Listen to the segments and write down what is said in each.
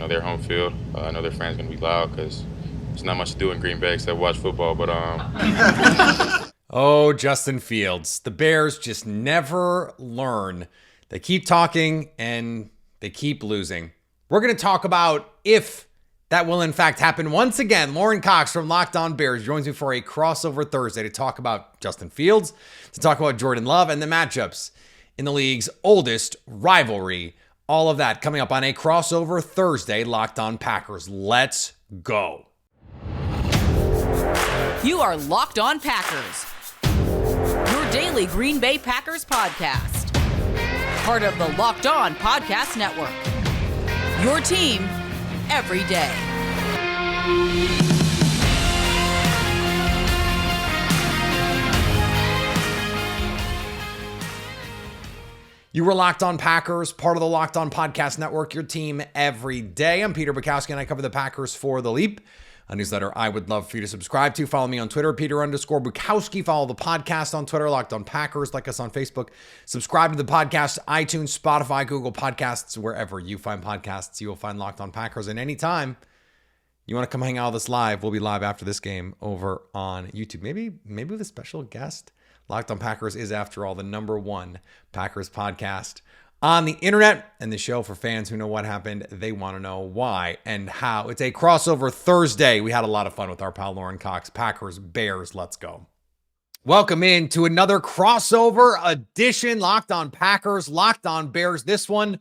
their home field. I know their fans going to be loud because there's not much to do in Green Bay except watch football. But Oh, Justin Fields. The Bears just never learn. They keep talking and they keep losing. We're going to talk about if that will in fact happen once again. Lorin Cox from Locked On Bears joins me for a crossover Thursday to talk about Justin Fields, to talk about Jordan Love and the matchups in the league's oldest rivalry. All of that coming up on a crossover Thursday, Locked On Packers. Let's go. You are Locked On Packers, your daily Green Bay Packers podcast. Part of the Locked On Podcast Network. Your team every day. You were Locked On Packers, part of the Locked On Podcast Network, your team every day. I'm Peter Bukowski, and I cover the Packers for The Leap, a newsletter I would love for you to subscribe to. Follow me on Twitter, Peter_Bukowski. Follow the podcast on Twitter, Locked On Packers. Like us on Facebook. Subscribe to the podcast, iTunes, Spotify, Google Podcasts, wherever you find podcasts, you will find Locked On Packers. And anytime you want to come hang out with us live, we'll be live after this game over on YouTube. Maybe with a special guest. Locked On Packers is, after all, the #1 Packers podcast on the internet, and the show for fans who know what happened. They want to know why and how. It's a crossover Thursday. We had a lot of fun with our pal Lorin Cox. Packers, Bears, let's go. Welcome in to another crossover edition. Locked On Packers, Locked On Bears. This one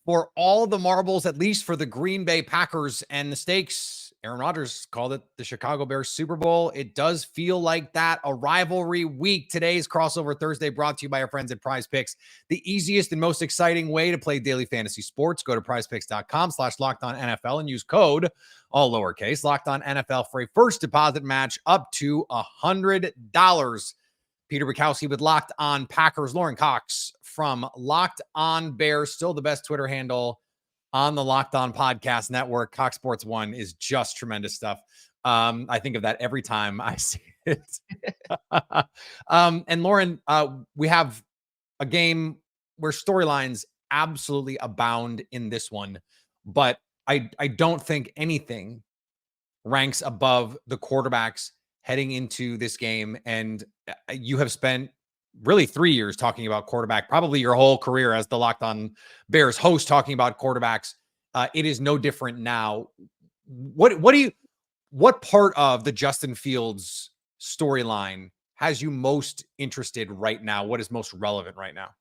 for all the marbles, at least for the Green Bay Packers, and the stakes. Aaron Rodgers called it the Chicago Bears Super Bowl. It does feel like that, a rivalry week. Today's crossover Thursday brought to you by our friends at PrizePicks, the easiest and most exciting way to play daily fantasy sports. Go to prizepicks.com/LockedOnNFL and use code, all lowercase, LockedOnNFL for a first deposit match up to $100. Peter Bukowski with Locked On Packers. Lorin Cox from Locked On Bears, still the best Twitter handle on the Locked On Podcast Network. Cox Sports One is just tremendous stuff. I think of that every time I see it. And Lorin, we have a game where storylines absolutely abound in this one, but I don't think anything ranks above the quarterbacks heading into this game. And you have spent really 3 years talking about quarterback, probably your whole career as the Locked On Bears host talking about quarterbacks. It is no different now. What part of the Justin Fields storyline has you most interested right now? What is most relevant right now?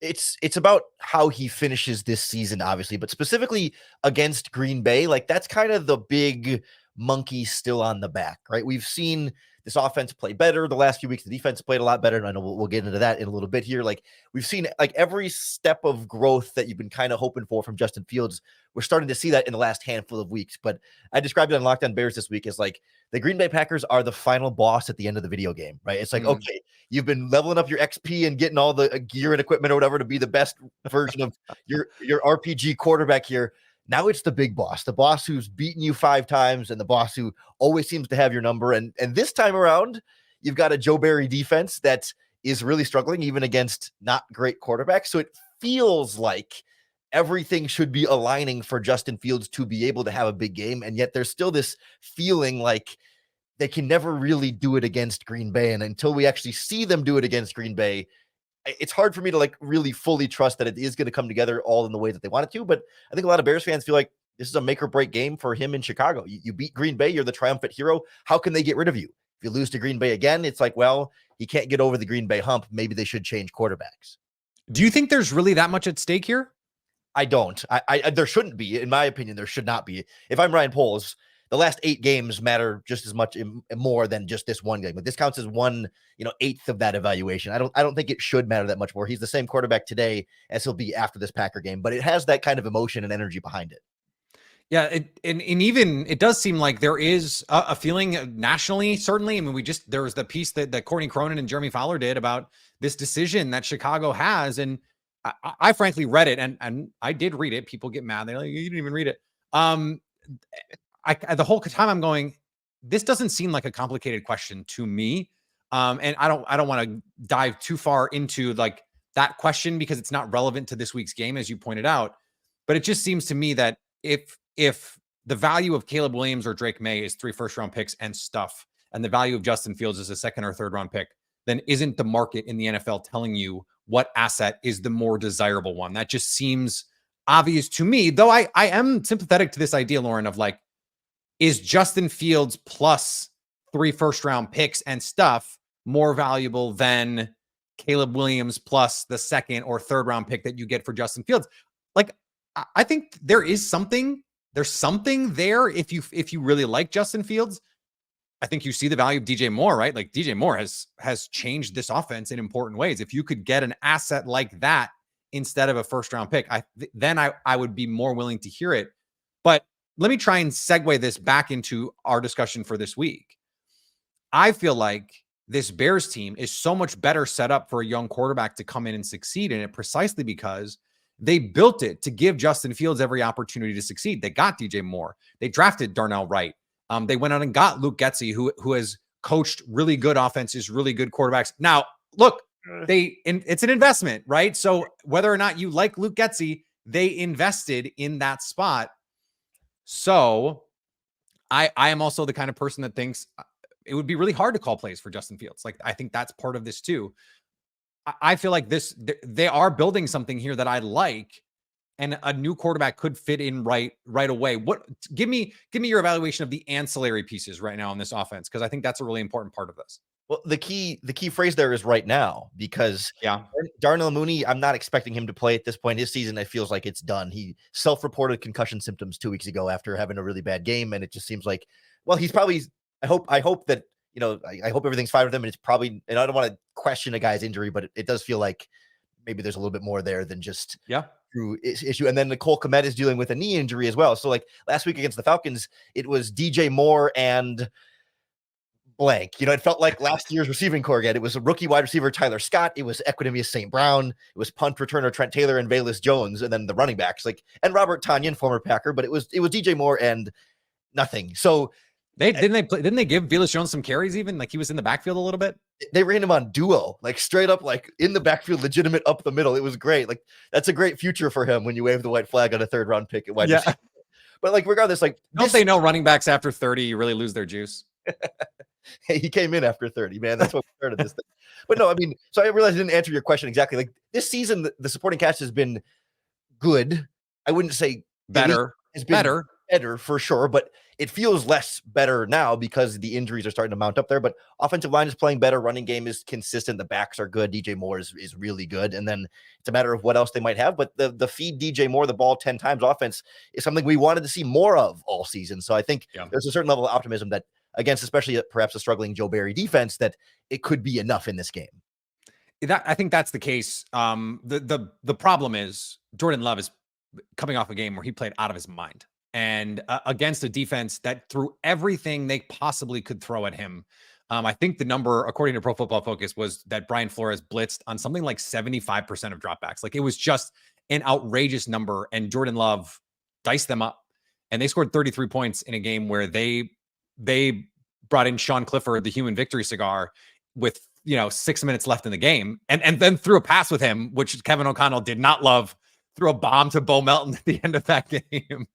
It's about how he finishes this season, obviously, but specifically against Green Bay. Like, that's kind of the big monkey still on the back, right? We've seen this offense play better the last few weeks. The defense played a lot better, and I know we'll get into that in a little bit here. Like, we've seen like every step of growth that you've been kind of hoping for from Justin Fields. We're starting to see that in the last handful of weeks. But I described it on Locked On Bears this week as like the Green Bay Packers are the final boss at the end of the video game, right? It's like, okay, you've been leveling up your XP and getting all the gear and equipment or whatever to be the best version of your RPG quarterback here. Now it's the big boss, the boss who's beaten you 5 times and the boss who always seems to have your number. And this time around, you've got a Joe Barry defense that is really struggling even against not great quarterbacks. So it feels like everything should be aligning for Justin Fields to be able to have a big game. And yet there's still this feeling like they can never really do it against Green Bay. And until we actually see them do it against Green Bay, it's hard for me to like really fully trust that it is going to come together all in the way that they want it to. But I think a lot of Bears fans feel like this is a make or break game for him in Chicago. You beat Green Bay. You're the triumphant hero. How can they get rid of you? If you lose to Green Bay again, it's like, well, he can't get over the Green Bay hump. Maybe they should change quarterbacks. Do you think there's really that much at stake here? I don't. I there shouldn't be. In my opinion, there should not be. If I'm Ryan Poles, the last 8 games matter just as much more than just this one game. But this counts as 1/8 of that evaluation. I don't think it should matter that much more. He's the same quarterback today as he'll be after this Packer game, but it has that kind of emotion and energy behind it. Yeah, it does seem like there is a feeling nationally, certainly. I mean, there was the piece that Courtney Cronin and Jeremy Fowler did about this decision that Chicago has, and I frankly read it, and I did read it. People get mad; they're like, "You didn't even read it." The whole time I'm going, this doesn't seem like a complicated question to me, and I don't want to dive too far into like that question because it's not relevant to this week's game, as you pointed out. But it just seems to me that if the value of Caleb Williams or Drake May is 3 first-round picks and stuff, and the value of Justin Fields is a second or third-round pick, then isn't the market in the NFL telling you what asset is the more desirable one? That just seems obvious to me, though I am sympathetic to this idea, Lorin, of like, is Justin Fields plus 3 first-round picks and stuff more valuable than Caleb Williams plus the second or third-round pick that you get for Justin Fields? Like, I think there's something there if you really like Justin Fields. I think you see the value of DJ Moore, right? Like DJ Moore has changed this offense in important ways. If you could get an asset like that instead of a first-round pick, then I would be more willing to hear it. But let me try and segue this back into our discussion for this week. I feel like this Bears team is so much better set up for a young quarterback to come in and succeed in it, precisely because they built it to give Justin Fields every opportunity to succeed. They got DJ Moore. They drafted Darnell Wright. They went out and got Luke Getsy, who has coached really good offenses, really good quarterbacks. Now, look, it's an investment, right? So whether or not you like Luke Getsy, they invested in that spot. So I am also the kind of person that thinks it would be really hard to call plays for Justin Fields. Like, I think that's part of this too. I feel like they are building something here that I like, and a new quarterback could fit in right away. Give me your evaluation of the ancillary pieces right now on this offense, because I think that's a really important part of this. Well, the key phrase there is right now, because Darnell Mooney, I'm not expecting him to play at this point. His season, it feels like it's done. He self-reported concussion symptoms 2 weeks ago after having a really bad game, and it just seems like, well, he's probably. I hope that, I hope everything's fine with him, and it's probably. And I don't want to question a guy's injury, but it does feel like maybe there's a little bit more there than just through issue. And then Nicole Kmet is dealing with a knee injury as well. So like last week against the Falcons, it was DJ Moore and blank. It felt like last year's receiving core again. It was a rookie wide receiver, Tyler Scott. It was Equinemius St. Brown. It was punt returner Trent Taylor and Velus Jones, and then the running backs and Robert Tonyan, former Packer. But it was DJ Moore and nothing. So didn't they give Velus Jones some carries, even like he was in the backfield a little bit? They ran him on duo, like straight up, like in the backfield, legitimate up the middle. It was great. Like that's a great future for him when you wave the white flag on a 3rd-round pick at wide receiver. But like regardless, like don't they know running backs after 30 you really lose their juice? Hey, he came in after 30, man. That's what started this thing. But no, I mean, so I realized I didn't answer your question exactly. Like this season, the supporting cast has been good. I wouldn't say better. It's been better for sure, but it feels less better now because the injuries are starting to mount up there. But offensive line is playing better. Running game is consistent. The backs are good. DJ Moore is really good. And then it's a matter of what else they might have. But the feed DJ Moore the ball 10 times offense is something we wanted to see more of all season. So I think there's a certain level of optimism that against especially perhaps a struggling Joe Barry defense that it could be enough in this game. I think that's the case. The problem is Jordan Love is coming off a game where he played out of his mind. And against a defense that threw everything they possibly could throw at him. I think the number, according to Pro Football Focus, was that Brian Flores blitzed on something like 75% of dropbacks. Like it was just an outrageous number, and Jordan Love diced them up. And they scored 33 points in a game where they brought in Sean Clifford, the human victory cigar, with 6 minutes left in the game, and then threw a pass with him, which Kevin O'Connell did not love. Threw a bomb to Bo Melton at the end of that game.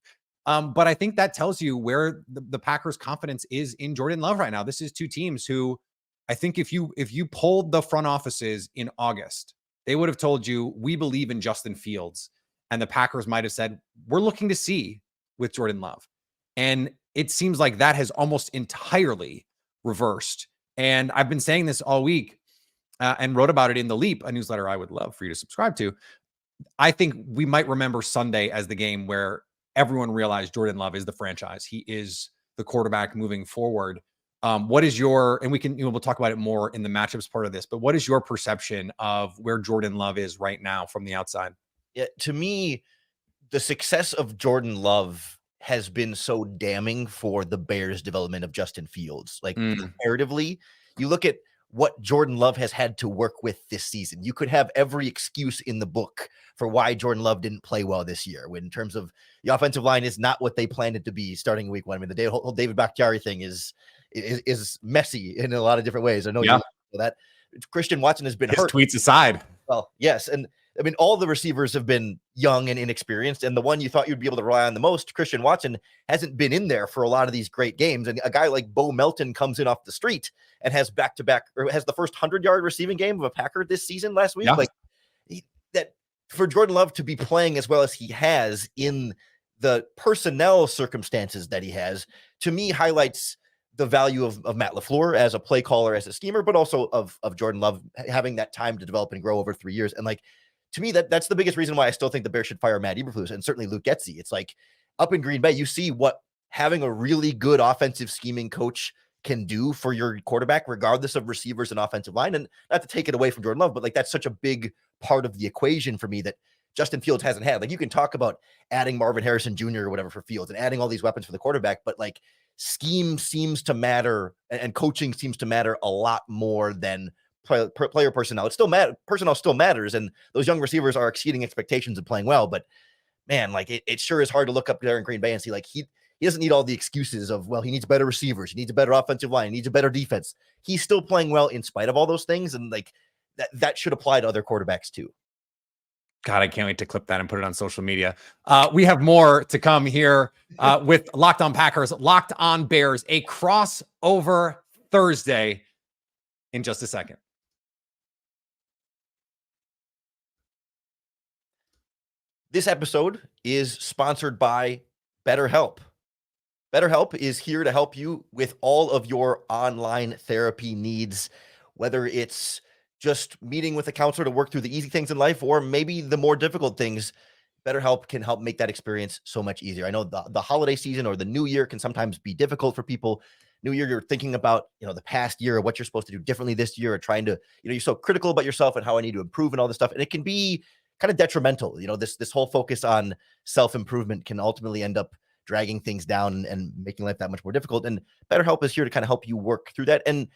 But I think that tells you where the Packers' confidence is in Jordan Love right now. This is two teams who I think if you polled the front offices in August, they would have told you, we believe in Justin Fields. And the Packers might have said, we're looking to see with Jordan Love. And it seems like that has almost entirely reversed. And I've been saying this all week and wrote about it in The Leap, a newsletter I would love for you to subscribe to. I think we might remember Sunday as the game where everyone realized Jordan Love is the franchise. He is the quarterback moving forward. What is and we'll talk about it more in the matchups part of this, but what is your perception of where Jordan Love is right now from the outside? Yeah, to me, the success of Jordan Love has been so damning for the Bears' development of Justin Fields. Like comparatively, you look at what Jordan Love has had to work with this season. You could have every excuse in the book for why Jordan Love didn't play well this year. When in terms of the offensive line is not what they planned it to be starting week 1. I mean, the whole David Bakhtiari thing is messy in a lot of different ways. I know you know that. Christian Watson has been hurt. Tweets aside. Well, yes. And I mean, all the receivers have been young and inexperienced, and the one you thought you'd be able to rely on the most, Christian Watson, hasn't been in there for a lot of these great games. And a guy like Bo Melton comes in off the street and has back-to-back, or has the first 100-yard receiving game of a Packer this season last week. Yeah. Like that, for Jordan Love to be playing as well as he has in the personnel circumstances that he has, to me highlights the value of Matt LaFleur as a play caller, as a schemer, but also of Jordan Love having that time to develop and grow over 3 years. And like, to me, that's the biggest reason why I still think the Bears should fire Matt Eberflus and certainly Luke Getsy. It's like up in Green Bay, you see what having a really good offensive scheming coach can do for your quarterback, regardless of receivers and offensive line. And not to take it away from Jordan Love, but like that's such a big part of the equation for me that Justin Fields hasn't had. Like you can talk about adding Marvin Harrison Jr. or whatever for Fields and adding all these weapons for the quarterback, but like scheme seems to matter and coaching seems to matter a lot more than player personnel. It still matters. Personnel still matters. And those young receivers are exceeding expectations and playing well, but man, like it sure is hard to look up there in Green Bay and see like he doesn't need all the excuses of, well, he needs better receivers. He needs a better offensive line. He needs a better defense. He's still playing well in spite of all those things. And like that should apply to other quarterbacks too. God, I can't wait to clip that and put it on social media. We have more to come here with Locked On Packers, Locked On Bears, a crossover Thursday in just a second. This episode is sponsored by BetterHelp. BetterHelp is here to help you with all of your online therapy needs, whether it's just meeting with a counselor to work through the easy things in life, or maybe the more difficult things. BetterHelp can help make that experience so much easier. I know the holiday season or the new year can sometimes be difficult for people. New year, you're thinking about, the past year or what you're supposed to do differently this year, or trying to, you're so critical about yourself and how I need to improve and all this stuff. And it can be kind of detrimental. This whole focus on self-improvement can ultimately end up dragging things down and making life that much more difficult. And BetterHelp is here to kind of help you work through that and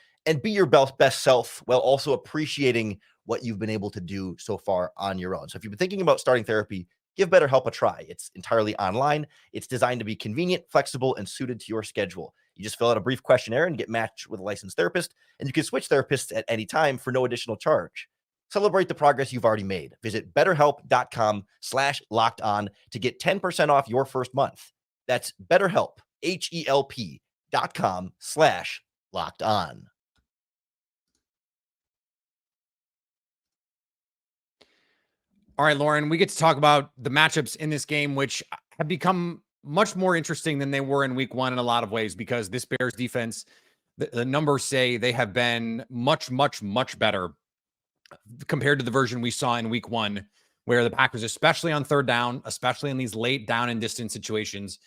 be your best self while also appreciating what you've been able to do so far on your own. So if you've been thinking about starting therapy, give BetterHelp a try. It's entirely online. It's designed to be convenient, flexible, and suited to your schedule. You just fill out a brief questionnaire and get matched with a licensed therapist, and you can switch therapists at any time for no additional charge. Celebrate the progress you've already made. Visit betterhelp.com/lockedon to get 10% off your first month. That's BetterHelp, HELP.com/lockedon. All right, Lorin, we get to talk about the matchups in this game, which have become much more interesting than they were in week one in a lot of ways, because this Bears defense, the numbers say they have been much, much, much better compared to the version we saw in week one, where the Packers, especially on third down, especially in these late down and distance situations,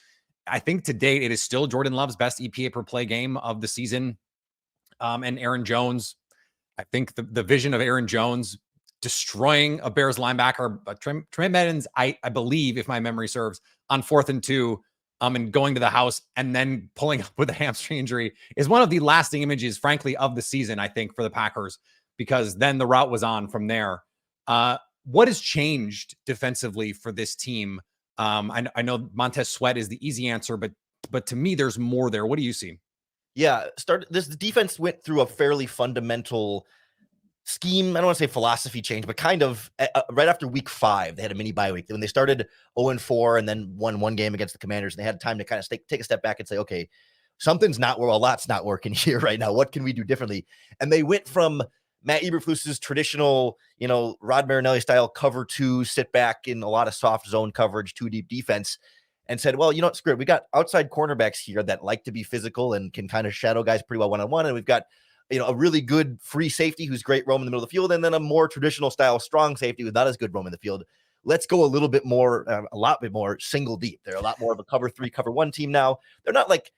I think to date, it is still Jordan Love's best EPA per play game of the season. And Aaron Jones, I think the vision of Aaron Jones destroying a Bears linebacker, Trent Edmonds, I believe, if my memory serves, on 4th and 2, and going to the house and then pulling up with a hamstring injury is one of the lasting images, frankly, of the season, I think, for the Packers, because then the route was on from there. What has changed defensively for this team? I know Montez Sweat is the easy answer, but to me, there's more there. What do you see? Yeah, the defense went through a fairly fundamental scheme. I don't want to say philosophy change, but kind of right after week 5, they had a mini bye week when they started 0-4 and then won one game against the Commanders. And they had time to kind of take a step back and say, okay, something's not where a lot's not working here right now. What can we do differently? And they went from Matt Eberflus's traditional, Rod Marinelli style cover 2, sit back in a lot of soft zone coverage, 2 deep defense, and said, well, screw it. We got outside cornerbacks here that like to be physical and can kind of shadow guys pretty well one-on-one. And we've got, a really good free safety who's great roam in the middle of the field, and then a more traditional style strong safety who's not as good roam in the field. Let's go a lot bit more single deep. They're a lot more of a cover 3, cover 1 team now. They're not like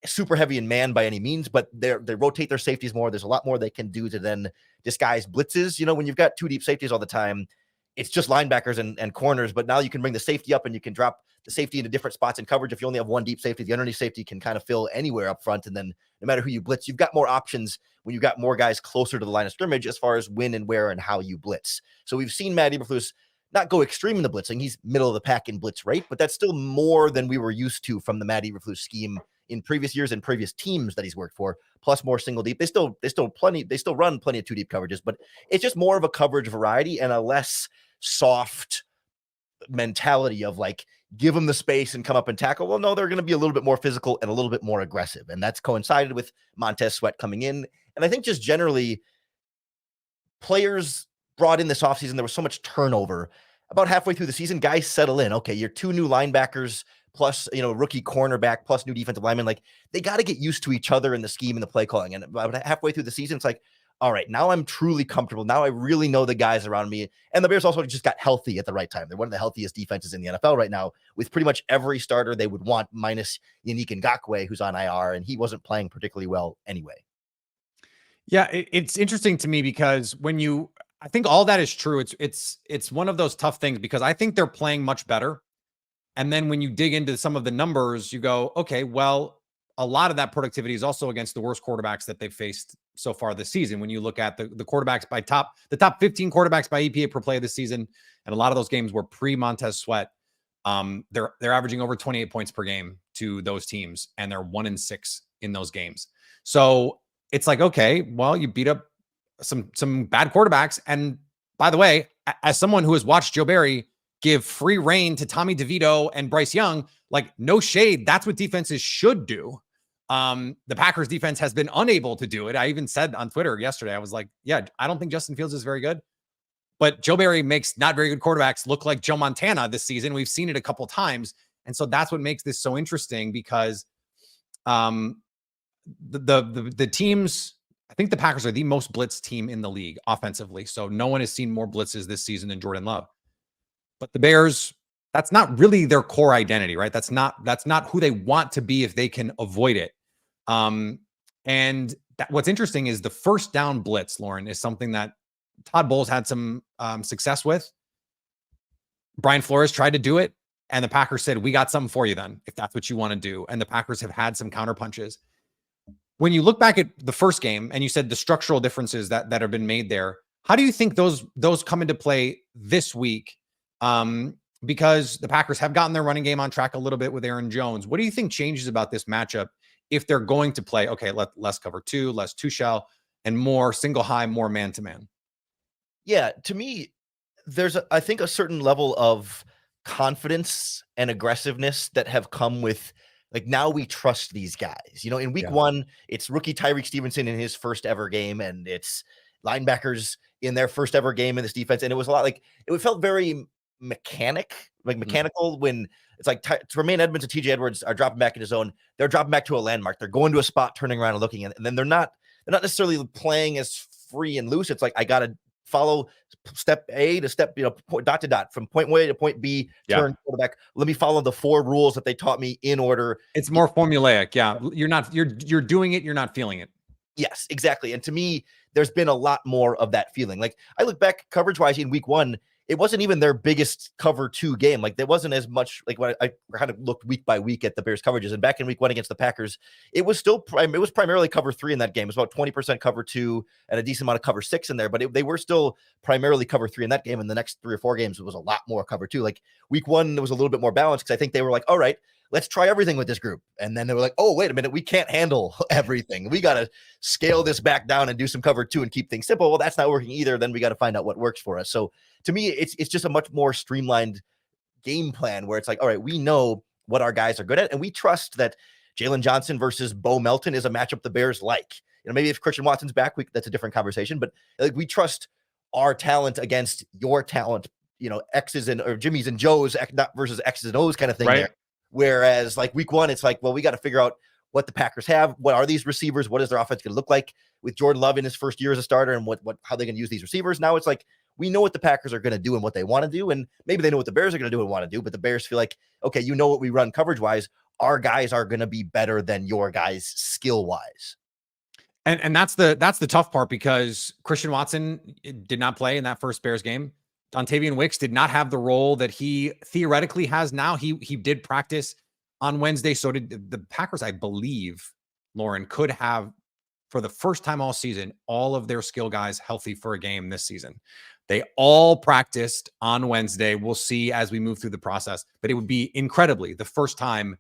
super heavy in man by any means, but they rotate their safeties more. There's a lot more they can do to then disguise blitzes. When you've got 2 deep safeties all the time, it's just linebackers and corners, but now you can bring the safety up and you can drop the safety into different spots in coverage. If you only have 1 deep safety, the underneath safety can kind of fill anywhere up front. And then no matter who you blitz, you've got more options when you've got more guys closer to the line of scrimmage as far as when and where and how you blitz. So we've seen Matt Eberflus not go extreme in the blitzing. He's middle of the pack in blitz rate, but that's still more than we were used to from the Matt Eberflus scheme in previous years and previous teams that he's worked for, plus more single deep. They still run plenty of 2 deep coverages, but it's just more of a coverage variety and a less soft mentality of like, give them the space and come up and tackle. Well, no, they're going to be a little bit more physical and a little bit more aggressive. And that's coincided with Montez Sweat coming in. And I think just generally players brought in this offseason, there was so much turnover. About halfway through the season, guys settle in. Okay, you're 2 new linebackers plus, rookie cornerback plus new defensive lineman. Like, they got to get used to each other in the scheme and the play calling. And about halfway through the season, it's like, all right, now I'm truly comfortable. Now I really know the guys around me. And the Bears also just got healthy at the right time. They're one of the healthiest defenses in the NFL right now, with pretty much every starter they would want, minus Yannick Ngakoue, who's on IR, and he wasn't playing particularly well anyway. Yeah, it's interesting to me because I think all that is true. It's one of those tough things because I think they're playing much better. And then when you dig into some of the numbers, you go, okay, well, a lot of that productivity is also against the worst quarterbacks that they've faced so far this season. When you look at the quarterbacks by the top 15 quarterbacks by EPA per play this season, and a lot of those games were pre-Montez Sweat. They're averaging over 28 points per game to those teams, and they're 1-6 in those games. So it's like, okay, well, you beat up some bad quarterbacks. And by the way, as someone who has watched Joe Barry give free reign to Tommy DeVito and Bryce Young, like, no shade, that's what defenses should do. The Packers defense has been unable to do it. I even said on Twitter yesterday, I was like, yeah, I don't think Justin Fields is very good, but Joe Barry makes not very good quarterbacks look like Joe Montana this season. We've seen it a couple times. And so that's what makes this so interesting because the teams, I think the Packers are the most blitz team in the league offensively. So no one has seen more blitzes this season than Jordan Love. But the Bears, that's not really their core identity, right? That's not who they want to be if they can avoid it. What's interesting is the first down blitz, Lorin, is something that Todd Bowles had some success with. Brian Flores tried to do it, and the Packers said, we got something for you then, if that's what you want to do. And the Packers have had some counter punches. When you look back at the first game and you said the structural differences that have been made there, how do you think those come into play this week? Because the Packers have gotten their running game on track a little bit with Aaron Jones. What do you think changes about this matchup if they're going to play, okay, less cover 2, less 2 shell, and more single high, more man-to-man? Yeah, to me, there's, I think, a certain level of confidence and aggressiveness that have come with, like, now we trust these guys. In week 1, it's rookie Tyreek Stevenson in his first ever game, and it's linebackers in their first ever game in this defense. And it was a lot like, it felt very mechanical when it's like Tremaine Edmonds and TJ Edwards are dropping back in his zone. They're dropping back to a landmark. They're going to a spot, turning around and looking at it. And then they're not necessarily playing as free and loose. It's like, I got to follow step A to step, dot to dot, from point A to point B, turn quarterback. Let me follow the 4 rules that they taught me in order. It's more formulaic. Yeah. You're doing it. You're not feeling it. Yes, exactly. And to me, there's been a lot more of that feeling. Like, I look back coverage wise in week 1, it wasn't even their biggest cover 2 game. Like, there wasn't as much, like, when I kind of looked week by week at the Bears coverages, and back in week 1 against the Packers, it was still it was primarily cover 3 in that game. It was about 20% cover 2 and a decent amount of cover 6 in there, but they were still primarily cover 3 in that game. And the next 3 or 4 games, it was a lot more cover 2. Like, week 1, there was a little bit more balance because I think they were like, all right, let's try everything with this group. And then they were like, oh, wait a minute, we can't handle everything. We got to scale this back down and do some cover 2 and keep things simple. Well, that's not working either. Then we got to find out what works for us. So to me, it's just a much more streamlined game plan where it's like, all right, we know what our guys are good at, and we trust that Jalen Johnson versus Bo Melton is a matchup the Bears like. Maybe if Christian Watson's back, that's a different conversation, but like, we trust our talent against your talent, X's or Jimmy's and Joe's, not versus X's and O's kind of thing. Right. There. Whereas like week 1, it's like, well, we got to figure out what the Packers have. What are these receivers? What is their offense going to look like with Jordan Love in his first year as a starter, and how they're going to use these receivers? Now it's like, we know what the Packers are going to do and what they want to do. And maybe they know what the Bears are going to do and want to do, but the Bears feel like, okay, what we run coverage wise, our guys are going to be better than your guys skill wise. And that's the tough part, because Christian Watson did not play in that first Bears game. Dontavian Wicks did not have the role that he theoretically has now. He did practice on Wednesday. So did the Packers, I believe, Lorin, could have, for the first time all season, all of their skill guys healthy for a game this season. They all practiced on Wednesday. We'll see as we move through the process, but it would be incredibly the first time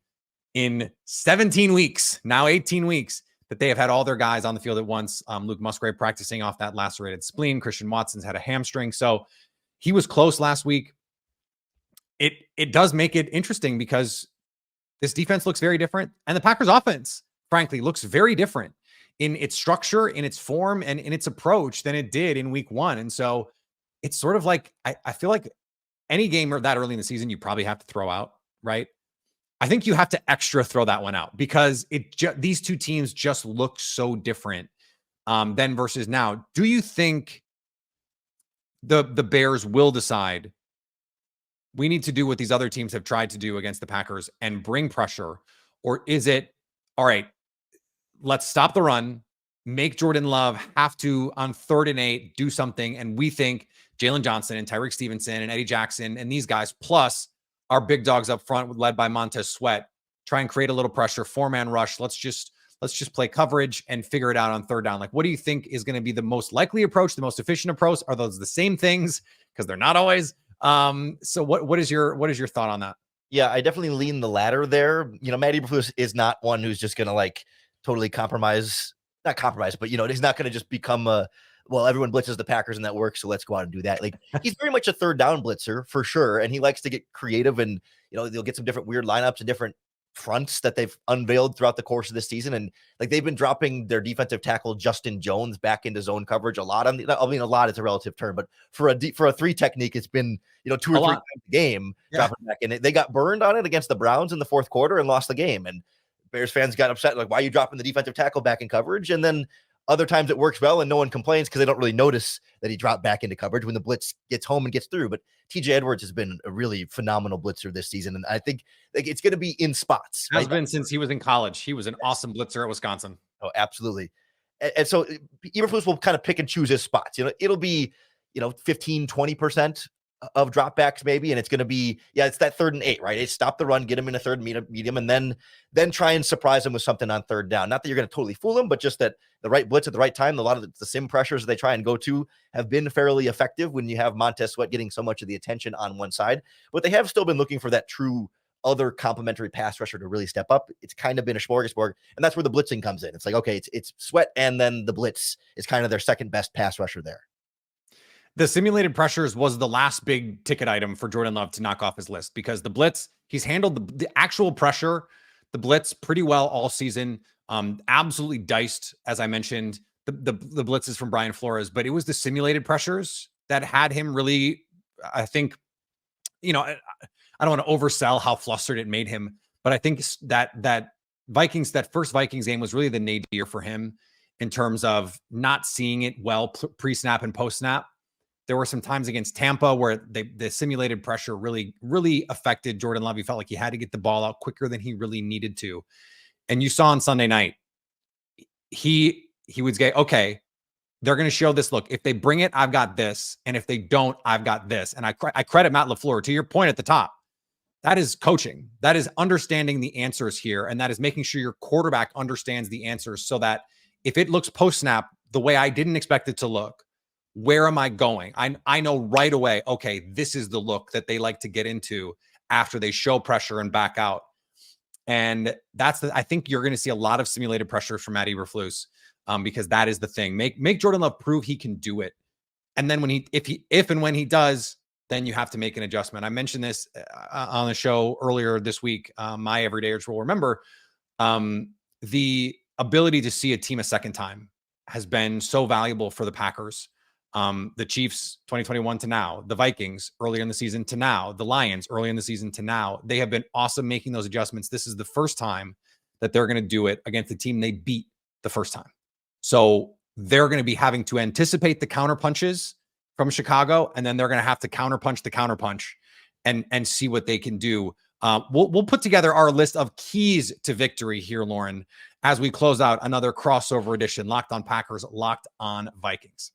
in 17 weeks, now 18 weeks, that they have had all their guys on the field at once. Luke Musgrave practicing off that lacerated spleen. Christian Watson's had a hamstring. So he was close last week. It does make it interesting because this defense looks very different. And the Packers offense, frankly, looks very different in its structure, in its form, and in its approach than it did in week 1. And so it's sort of like, I feel like any game that early in the season, you probably have to throw out, right? I think you have to extra throw that one out because these two teams just look so different then versus now. Do you think the Bears will decide we need to do what these other teams have tried to do against the Packers and bring pressure? Or is it, all right, let's stop the run, make Jordan Love have to, on 3rd and 8, do something. And we think Jalen Johnson and Tyreek Stevenson and Eddie Jackson and these guys, plus our big dogs up front led by Montez Sweat, try and create a little pressure, 4-man rush. Let's just play coverage and figure it out on 3rd down. Like, what do you think is going to be the most likely approach, the most efficient approach? Are those the same things? Because they're not always. So what is your thought on that? Yeah, I definitely lean the latter there. Matt Eberflus is not one who's just going to like totally not compromise, but he's not going to just become everyone blitzes the Packers and that works, so let's go out and do that. Like, he's very much a 3rd down blitzer for sure. And he likes to get creative, and they'll get some different weird lineups and different fronts that they've unveiled throughout the course of this season. And like, they've been dropping their defensive tackle Justin Jones back into zone coverage a lot. A lot is a relative term, but for a 3 technique, it's been 2 or 3 times a game dropping back. And they got burned on it against the Browns in the 4th quarter and lost the game. And Bears fans got upset, like, why are you dropping the defensive tackle back in coverage? And then other times it works well and no one complains because they don't really notice that he dropped back into coverage when the blitz gets home and gets through. But TJ Edwards has been a really phenomenal blitzer this season. And I think it's going to be in spots. Has been since he was in college. He was an awesome blitzer at Wisconsin. Oh, absolutely. And so Eberflus will kind of pick and choose his spots. It'll be, 15, 20% of dropbacks maybe. And it's going to be, it's that 3rd and 8, right? It's stop the run, get him in a 3rd medium, and then try and surprise him with something on 3rd down. Not that you're going to totally fool him, but just that the right blitz at the right time. A lot of the sim pressures they try and go to have been fairly effective when you have Montez Sweat getting so much of the attention on one side, but they have still been looking for that true other complementary pass rusher to really step up. It's kind of been a smorgasbord, and that's where the blitzing comes in. It's like, okay, it's Sweat, and then the blitz is kind of their second best pass rusher there. The simulated pressures was the last big ticket item for Jordan Love to knock off his list, because the blitz, he's handled the actual pressure, the blitz pretty well all season. Absolutely diced, as I mentioned, the blitzes from Brian Flores, but it was the simulated pressures that had him really, I think, I don't want to oversell how flustered it made him, but I think that first Vikings game was really the nadir for him in terms of not seeing it well pre-snap and post-snap. There were some times against Tampa where the simulated pressure really, really affected Jordan Love. He felt like he had to get the ball out quicker than he really needed to. And you saw on Sunday night, he would say, okay, they're going to show this look. If they bring it, I've got this. And if they don't, I've got this. And I credit Matt LaFleur, to your point at the top. That is coaching. That is understanding the answers here. And that is making sure your quarterback understands the answers so that if it looks post-snap the way I didn't expect it to look, where am I going? I know right away, okay, this is the look that they like to get into after they show pressure and back out. And I think you're going to see a lot of simulated pressure from Matt Eberflus because that is the thing. Make Jordan Love prove he can do it. And then if and when he does, then you have to make an adjustment. I mentioned this on the show earlier this week. My everydayers will remember the ability to see a team a second time has been so valuable for the Packers. The Chiefs 2021 to now, the Vikings earlier in the season to now, the Lions earlier in the season to now. They have been awesome making those adjustments. This is the first time that they're going to do it against the team they beat the first time. So they're going to be having to anticipate the counter punches from Chicago, and then they're going to have to counterpunch the counterpunch and see what they can do. We'll put together our list of keys to victory here, Lorin, as we close out another crossover edition, Locked on Packers, Locked on Vikings.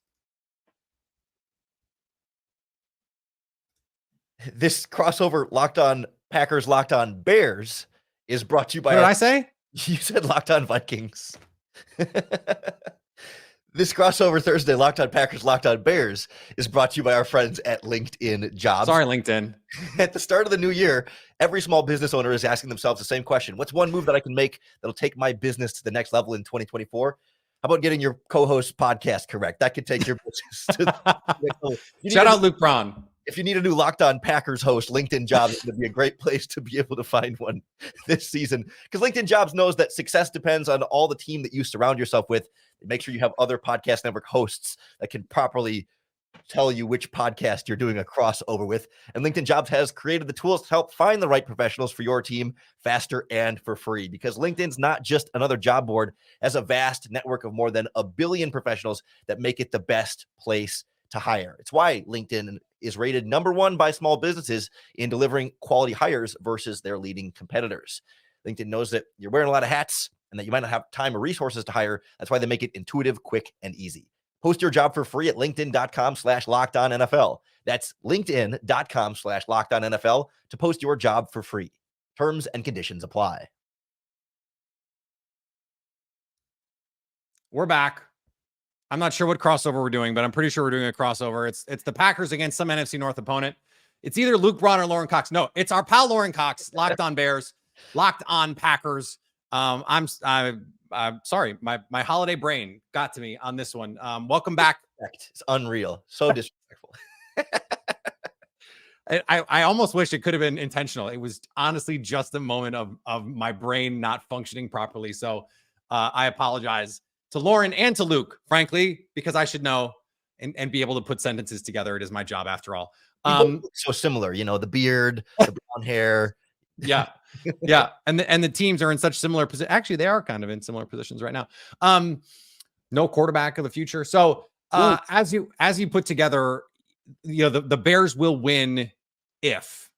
This crossover, Locked on Packers, Locked on Bears, is brought to you by... What did I say? You said Locked on Vikings. This crossover Thursday, Locked on Packers, Locked on Bears, is brought to you by our friends at LinkedIn Jobs. Sorry, LinkedIn. At the start of the new year, every small business owner is asking themselves the same question. What's one move that I can make that'll take my business to the next level in 2024? How about getting your co-host podcast correct? That could take your business to the next level. Shout out Luke Braun. If you need a new Locked On Packers host, LinkedIn Jobs is going to be a great place to be able to find one this season, because LinkedIn Jobs knows that success depends on all the team that you surround yourself with. Make sure you have other podcast network hosts that can properly tell you which podcast you're doing a crossover with. And LinkedIn Jobs has created the tools to help find the right professionals for your team faster and for free, because LinkedIn's not just another job board, it has a vast network of more than 1 billion professionals that make it the best place to hire. It's why LinkedIn is rated #1 by small businesses in delivering quality hires versus their leading competitors. LinkedIn knows that you're wearing a lot of hats and that you might not have time or resources to hire. That's why they make it intuitive, quick, and easy. Post your job for free at linkedin.com/LockedOnNFL. That's linkedin.com/LockedOnNFL to post your job for free. Terms and conditions apply. We're back. I'm not sure what crossover we're doing, but I'm pretty sure we're doing a crossover. It's the Packers against some NFC North opponent. It's either Luke Braun or Lorin Cox. No, it's our pal Lorin Cox, Locked On Bears, Locked On Packers. I'm sorry, my holiday brain got to me on this one. Welcome back. It's unreal. So disrespectful. I almost wish it could have been intentional. It was honestly just a moment of my brain not functioning properly. So I apologize to Lorin and to Luke, frankly, because I should know and be able to put sentences together. It is my job after all. So similar, the beard, the brown hair. Yeah. Yeah. And the teams are in such similar positions. Actually, they are kind of in similar positions right now. No quarterback of the future. So as you put together, the Bears will win if.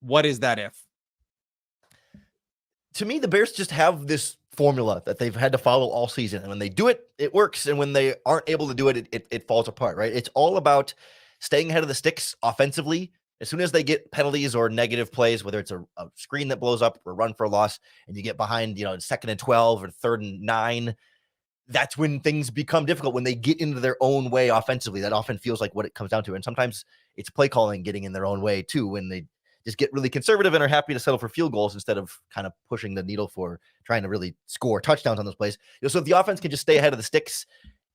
What is that if? To me, the Bears just have this formula that they've had to follow all season. And when they do it, it works. And when they aren't able to do it, it falls apart, right? It's all about staying ahead of the sticks offensively. As soon as they get penalties or negative plays, whether it's a screen that blows up or run for a loss, and you get behind, 2nd and 12 or 3rd and 9, that's when things become difficult. When they get into their own way offensively, that often feels like what it comes down to. And sometimes it's play calling getting in their own way too, when they just get really conservative and are happy to settle for field goals instead of kind of pushing the needle for trying to really score touchdowns on those plays. So if the offense can just stay ahead of the sticks,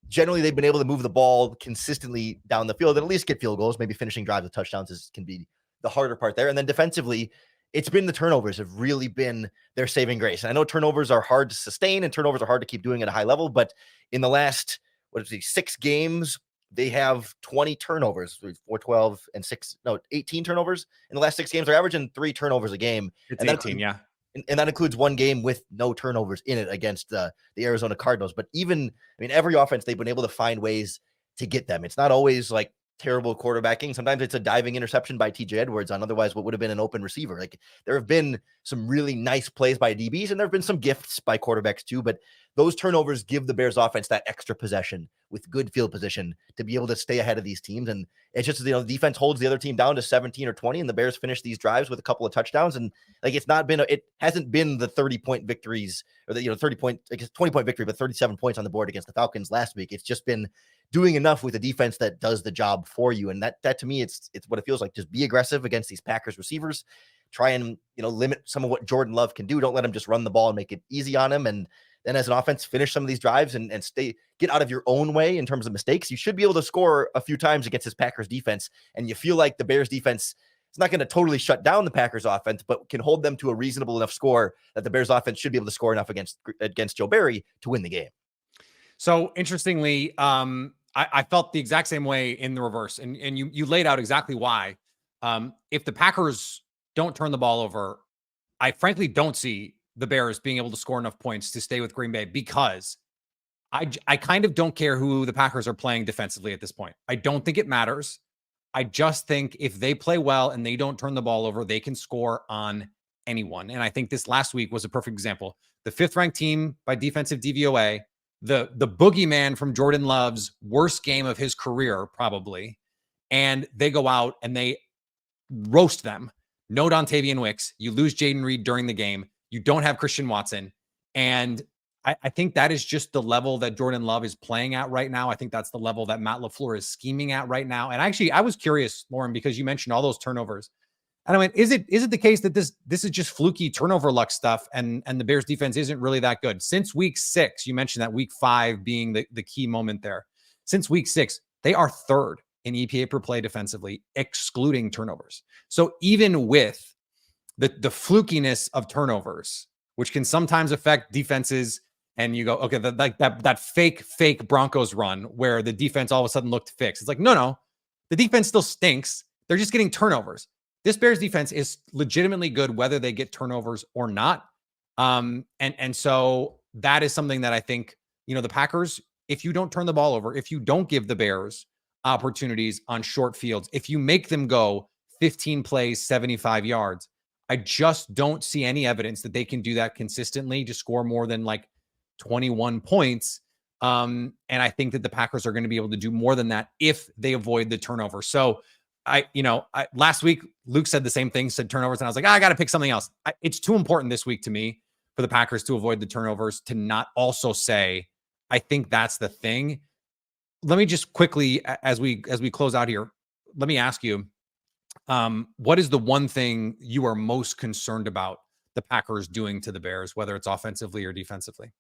generally they've been able to move the ball consistently down the field and at least get field goals. Maybe finishing drives with touchdowns can be the harder part there. And then defensively, it's been the turnovers have really been their saving grace. And I know turnovers are hard to sustain and turnovers are hard to keep doing at a high level, but in the last, 6 games, they have 20 turnovers, 18 turnovers in the last 6 games. They're averaging 3 turnovers a game. It's and 18, yeah. And that includes 1 game with no turnovers in it against the Arizona Cardinals. But every offense, they've been able to find ways to get them. It's not always like terrible quarterbacking. Sometimes it's a diving interception by TJ Edwards on otherwise what would have been an open receiver. Like, there have been some really nice plays by DBs, and there have been some gifts by quarterbacks too. But those turnovers give the Bears offense that extra possession with good field position to be able to stay ahead of these teams. And it's just, the defense holds the other team down to 17 or 20, and the Bears finish these drives with a couple of touchdowns. And like, it hasn't been the 30-point victories or the 20-point victory, but 37 points on the board against the Falcons last week. It's just been doing enough with a defense that does the job for you. And that to me, it's what it feels like. Just be aggressive against these Packers receivers. Try and, limit some of what Jordan Love can do. Don't let him just run the ball and make it easy on him. And then as an offense, finish some of these drives and get out of your own way in terms of mistakes. You should be able to score a few times against this Packers defense. And you feel like the Bears defense is not going to totally shut down the Packers offense, but can hold them to a reasonable enough score that the Bears offense should be able to score enough against Joe Barry to win the game. So interestingly, I felt the exact same way in the reverse. And you laid out exactly why. If the Packers don't turn the ball over, I frankly don't see the Bears being able to score enough points to stay with Green Bay, because I kind of don't care who the Packers are playing defensively at this point. I don't think it matters. I just think if they play well and they don't turn the ball over, they can score on anyone. And I think this last week was a perfect example. The 5th ranked team by defensive DVOA, the boogeyman from Jordan Love's worst game of his career, probably. And they go out and they roast them. No Dontavian Wicks. You lose Jaden Reed during the game. You don't have Christian Watson. And I think that is just the level that Jordan Love is playing at right now. I think that's the level that Matt LaFleur is scheming at right now. And actually, I was curious, Lorin, because you mentioned all those turnovers. And I went, is it the case that this is just fluky turnover luck stuff and the Bears defense isn't really that good? Since week 6, you mentioned that week 5 being the key moment there. Since week 6, they are 3rd in EPA per play defensively, excluding turnovers. So even with the flukiness of turnovers, which can sometimes affect defenses, and you go, okay, that fake Broncos run where the defense all of a sudden looked fixed. It's like, no, the defense still stinks. They're just getting turnovers. This Bears defense is legitimately good, whether they get turnovers or not. And so that is something that I think, the Packers, if you don't turn the ball over, if you don't give the Bears opportunities on short fields, if you make them go 15 plays, 75 yards, I just don't see any evidence that they can do that consistently to score more than like 21 points. And I think that the Packers are going to be able to do more than that if they avoid the turnover. So last week, Luke said the same thing, said turnovers, and I was like, I got to pick something else. It's too important this week to me for the Packers to avoid the turnovers, to not also say, I think that's the thing. Let me just quickly, as we close out here, let me ask you, what is the one thing you are most concerned about the Packers doing to the Bears, whether it's offensively or defensively?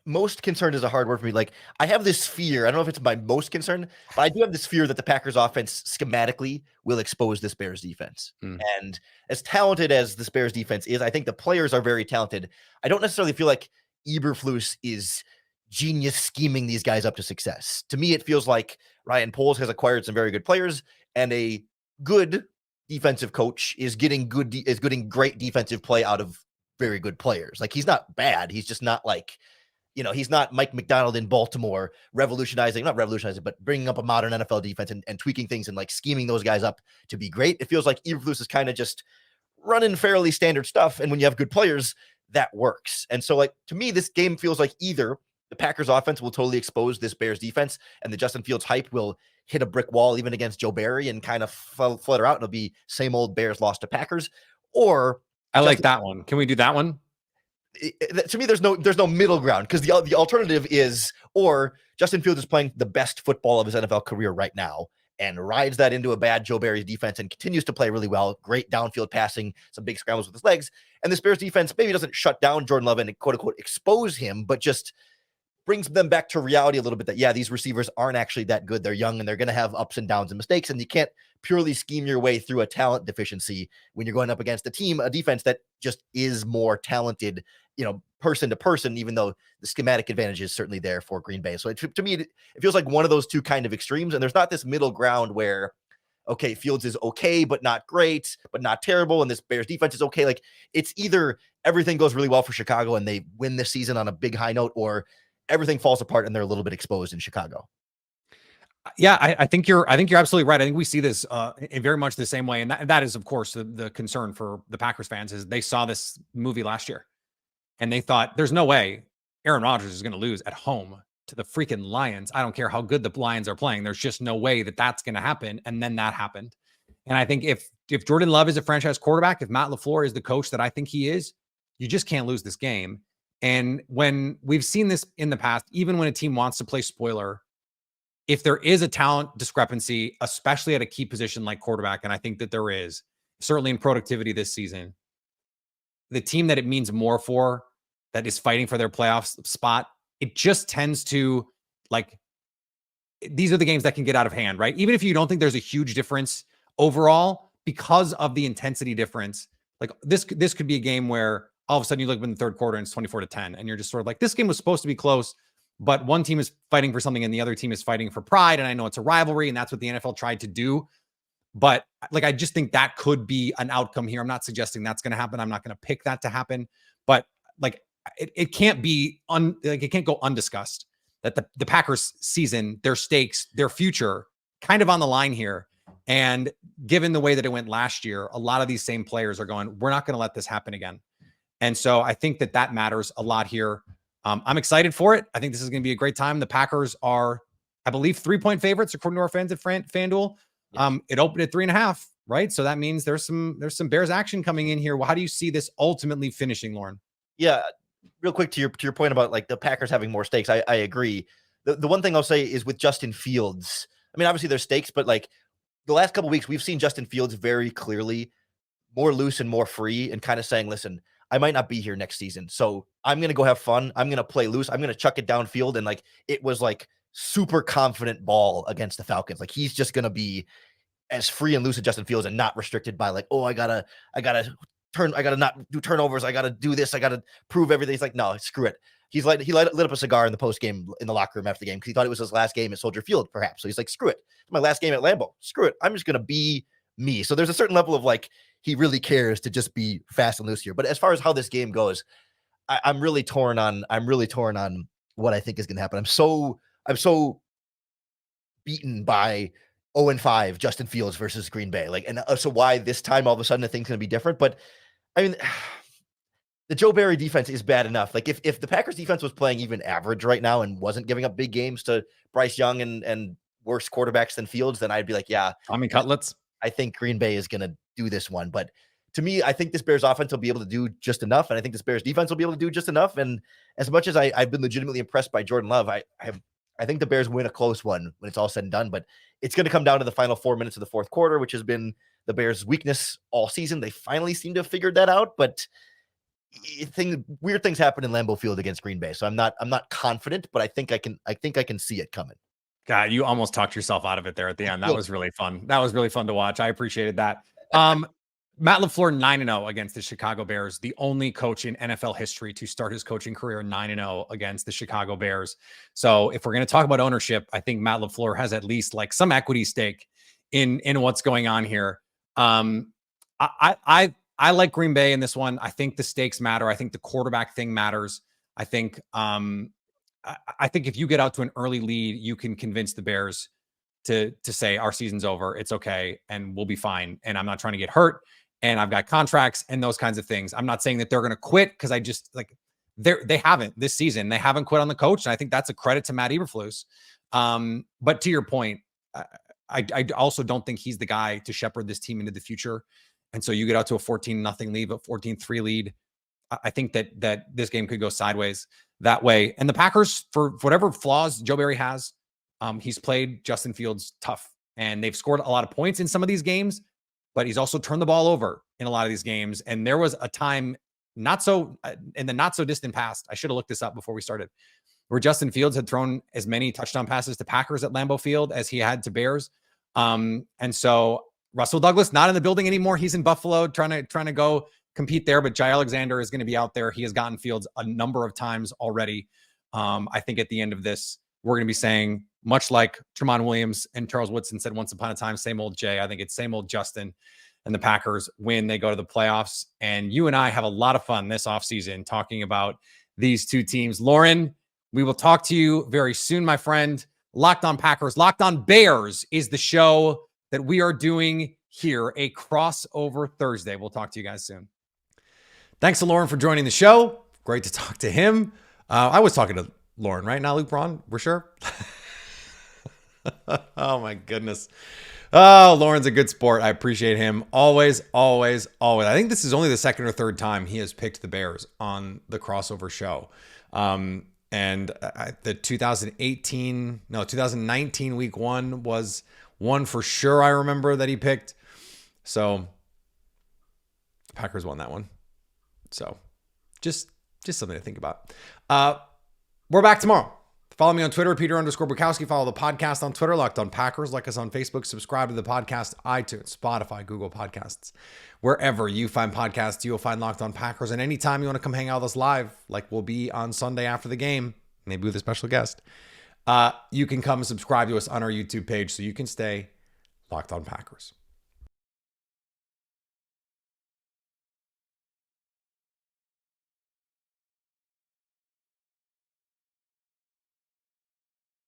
Most concerned is a hard word for me. Like, I have this fear. I don't know if it's my most concern, but I do have this fear that the Packers offense schematically will expose this Bears defense. And as talented as this Bears defense is, I think the players are very talented. I don't necessarily feel like Eberflus is genius scheming these guys up to success. To me, it feels like Ryan Poles has acquired some very good players, and a good defensive coach is getting great defensive play out of very good players. Like, he's not bad. He's just not like, he's not Mike McDonald in Baltimore not revolutionizing, but bringing up a modern NFL defense and tweaking things and like scheming those guys up to be great. It feels like Eberflus is kind of just running fairly standard stuff. And when you have good players, that works. And so, like, to me, this game feels like either the Packers offense will totally expose this Bears defense and the Justin Fields hype will hit a brick wall even against Joe Barry and kind of flutter out. And it'll be same old Bears lost to Packers. Or I like that one. Can we do that one? To me, there's no middle ground, because the alternative is, or Justin Fields is playing the best football of his NFL career right now and rides that into a bad Joe Barry defense and continues to play really well, great downfield passing, some big scrambles with his legs, and this Bears defense maybe doesn't shut down Jordan Love and quote unquote expose him, but just brings them back to reality a little bit, that these receivers aren't actually that good. They're young and they're going to have ups and downs and mistakes, and you can't purely scheme your way through a talent deficiency when you're going up against a defense that just is more talented, person to person, even though the schematic advantage is certainly there for Green Bay. So to me, it feels like one of those two kind of extremes, and there's not this middle ground where, okay, Fields is okay, but not great, but not terrible, and this Bears defense is okay. Like, it's either everything goes really well for Chicago and they win this season on a big high note, or everything falls apart and they're a little bit exposed in Chicago. Yeah, I think you're absolutely right. I think we see this in very much the same way. And that is, of course, the concern for the Packers fans is they saw this movie last year and they thought there's no way Aaron Rodgers is going to lose at home to the freaking Lions. I don't care how good the Lions are playing. There's just no way that that's going to happen. And then that happened. And I think if Jordan Love is a franchise quarterback, if Matt LaFleur is the coach that I think he is, you just can't lose this game. And when we've seen this in the past, even when a team wants to play spoiler, if there is a talent discrepancy, especially at a key position like quarterback, and I think that there is, certainly in productivity this season, the team that it means more for, that is fighting for their playoff spot, it just tends to, like, these are the games that can get out of hand, right? Even if you don't think there's a huge difference overall, because of the intensity difference, like this could be a game where all of a sudden you look up in the third quarter and it's 24-10, and you're just sort of like, this game was supposed to be close, but one team is fighting for something and the other team is fighting for pride. And I know it's a rivalry and that's what the NFL tried to do. But like, I just think that could be an outcome here. I'm not suggesting that's going to happen. I'm not going to pick that to happen, but like, it can't be it can't go undiscussed that the Packers season, their stakes, their future kind of on the line here. And given the way that it went last year, a lot of these same players are going, we're not going to let this happen again. And so I think that matters a lot here. I'm excited for it. I think this is going to be a great time. The Packers are, I believe, 3-point favorites according to our fans at FanDuel. Yes. It opened at 3.5, right? So that means there's some Bears action coming in here. Well, how do you see this ultimately finishing, Lorin? Yeah, real quick to your point about like the Packers having more stakes. I agree. The one thing I'll say is with Justin Fields. I mean, obviously there's stakes, but like the last couple of weeks, we've seen Justin Fields very clearly more loose and more free, and kind of saying, listen, I might not be here next season, so I'm going to go have fun. I'm going to play loose. I'm going to chuck it downfield. And like, it was like super confident ball against the Falcons. Like he's just going to be as free and loose as Justin Fields and not restricted by like, oh, I gotta not do turnovers. I gotta do this. I gotta prove everything. He's like, no, screw it. He lit up a cigar in the post game in the locker room after the game because he thought it was his last game at Soldier Field, perhaps. So he's like, screw it. It's my last game at Lambeau. Screw it. I'm just gonna be me. So there's a certain level of like he really cares to just be fast and loose here. But as far as how this game goes, I'm really torn on what I think is gonna happen. I'm so beaten by 0-5 Justin Fields versus Green Bay. Like, and so why this time all of a sudden the thing's going to be different? But I mean, the Joe Barry defense is bad enough. Like if the Packers defense was playing even average right now and wasn't giving up big games to Bryce Young and worse quarterbacks than Fields, then I'd be like, yeah, Tommy Cutlets. I think Green Bay is going to do this one. But to me, I think this Bears offense will be able to do just enough. And I think this Bears defense will be able to do just enough. And as much as I've been legitimately impressed by Jordan Love, I think the Bears win a close one when it's all said and done, but it's going to come down to the final 4 minutes of the fourth quarter, which has been the Bears' weakness all season. They finally seem to have figured that out, but weird things happen in Lambeau Field against Green Bay. So I'm not confident, but I think I can see it coming. God, you almost talked yourself out of it there at the end. That was really fun. That was really fun to watch. I appreciated that. Matt LaFleur 9-0 against the Chicago Bears, the only coach in NFL history to start his coaching career 9-0 against the Chicago Bears. So if we're going to talk about ownership, I think Matt LaFleur has at least like some equity stake in what's going on here. I like Green Bay in this one. I think the stakes matter. I think the quarterback thing matters. I think if you get out to an early lead, you can convince the Bears to say our season's over. It's okay. And we'll be fine. And I'm not trying to get hurt. And I've got contracts and those kinds of things. I'm not saying that they're going to quit because I just like they haven't this season. They haven't quit on the coach. And I think that's a credit to Matt Eberflus. But to your point, I also don't think he's the guy to shepherd this team into the future. And so you get out to a 14-0 lead, a 14-3 lead. I think that this game could go sideways that way. And the Packers, for whatever flaws Joe Barry has, he's played Justin Fields tough. And they've scored a lot of points in some of these games, but he's also turned the ball over in a lot of these games. And there was a time in the not so distant past, I should have looked this up before we started, where Justin Fields had thrown as many touchdown passes to Packers at Lambeau Field as he had to Bears. And so Russell Douglas, not in the building anymore. He's in Buffalo trying to go compete there, but Jai Alexander is going to be out there. He has gotten Fields a number of times already. I think at the end of this, we're going to be saying, much like Tramon Williams and Charles Woodson said once upon a time, same old Jay. I think it's same old Justin, and the Packers win. They go to the playoffs. And you and I have a lot of fun this offseason talking about these two teams. Lorin, we will talk to you very soon, my friend. Locked on Packers, Locked on Bears is the show that we are doing here, a crossover Thursday. We'll talk to you guys soon. Thanks to Lorin for joining the show. Great to talk to him. I was talking to Lorin, right? Not Luke Braun? We're sure? Oh, my goodness. Oh, Lorin's a good sport. I appreciate him. Always, always, always. I think this is only the second or third time he has picked the Bears on the crossover show. And the 2019 week one was one for sure I remember that he picked. So the Packers won that one. So just something to think about. We're back tomorrow. Follow me on Twitter, Peter_Bukowski. Follow the podcast on Twitter, Locked on Packers. Like us on Facebook. Subscribe to the podcast, iTunes, Spotify, Google Podcasts. Wherever you find podcasts, you'll find Locked on Packers. And anytime you want to come hang out with us live, like we'll be on Sunday after the game, maybe with a special guest, you can come and subscribe to us on our YouTube page so you can stay Locked on Packers.